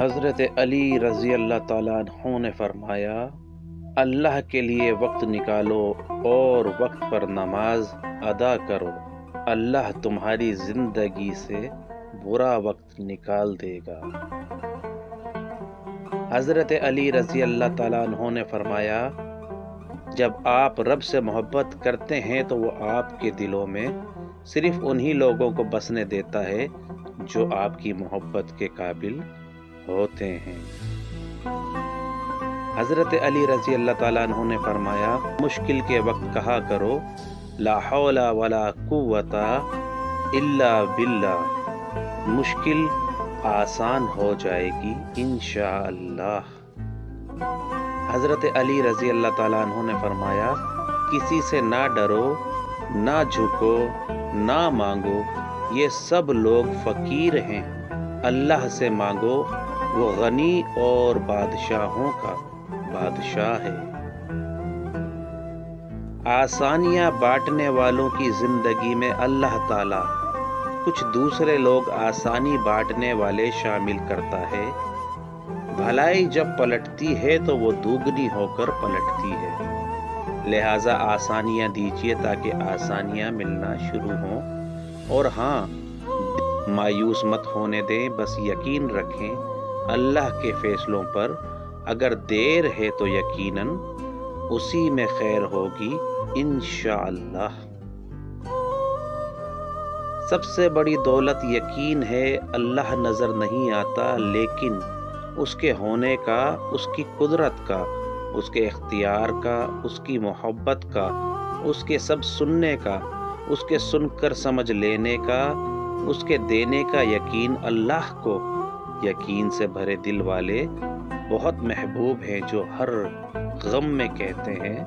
حضرت علی رضی اللہ تعالیٰ عنہ نے فرمایا، اللہ کے لیے وقت نکالو اور وقت پر نماز ادا کرو، اللہ تمہاری زندگی سے برا وقت نکال دے گا۔ حضرت علی رضی اللہ تعالیٰ عنہ نے فرمایا، جب آپ رب سے محبت کرتے ہیں تو وہ آپ کے دلوں میں صرف انہی لوگوں کو بسنے دیتا ہے جو آپ کی محبت کے قابل ہوتے ہیں۔ حضرت علی رضی اللہ تعالیٰ عنہ نے فرمایا، مشکل کے وقت کہا کرو لا حول ولا قوت الا باللہ، مشکل آسان ہو جائے گی انشاءاللہ۔ حضرت علی رضی اللہ تعالیٰ عنہ نے فرمایا، کسی سے نہ ڈرو، نہ جھکو، نہ مانگو، یہ سب لوگ فقیر ہیں، اللہ سے مانگو، وہ غنی اور بادشاہوں کا بادشاہ ہے۔ آسانیاں بانٹنے والوں کی زندگی میں اللہ تعالیٰ کچھ دوسرے لوگ آسانی بانٹنے والے شامل کرتا ہے۔ بھلائی جب پلٹتی ہے تو وہ دوگنی ہو کر پلٹتی ہے، لہٰذا آسانیاں دیجیے تاکہ آسانیاں ملنا شروع ہوں، اور ہاں، مایوس مت ہونے دیں، بس یقین رکھیں اللہ کے فیصلوں پر، اگر دیر ہے تو یقیناً اسی میں خیر ہوگی انشاءاللہ۔ سب سے بڑی دولت یقین ہے، اللہ نظر نہیں آتا، لیکن اس کے ہونے کا، اس کی قدرت کا، اس کے اختیار کا، اس کی محبت کا، اس کے سب سننے کا، اس کے سن کر سمجھ لینے کا، اس کے دینے کا یقین اللہ کو یقین سے بھرے دل والے بہت محبوب ہیں، جو ہر غم میں کہتے ہیں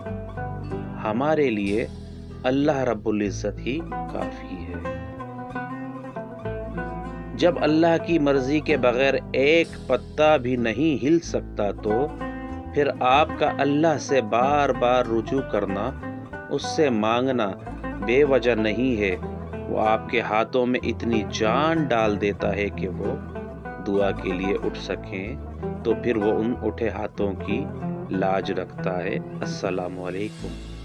ہمارے لیے اللہ رب العزت ہی کافی ہے۔ جب اللہ کی مرضی کے بغیر ایک پتا بھی نہیں ہل سکتا تو پھر آپ کا اللہ سے بار بار رجوع کرنا، اس سے مانگنا بے وجہ نہیں ہے۔ وہ آپ کے ہاتھوں میں اتنی جان ڈال دیتا ہے کہ وہ دعا کے لیے اٹھ سکیں، تو پھر وہ ان اٹھے ہاتھوں کی لاج رکھتا ہے۔ السلام علیکم۔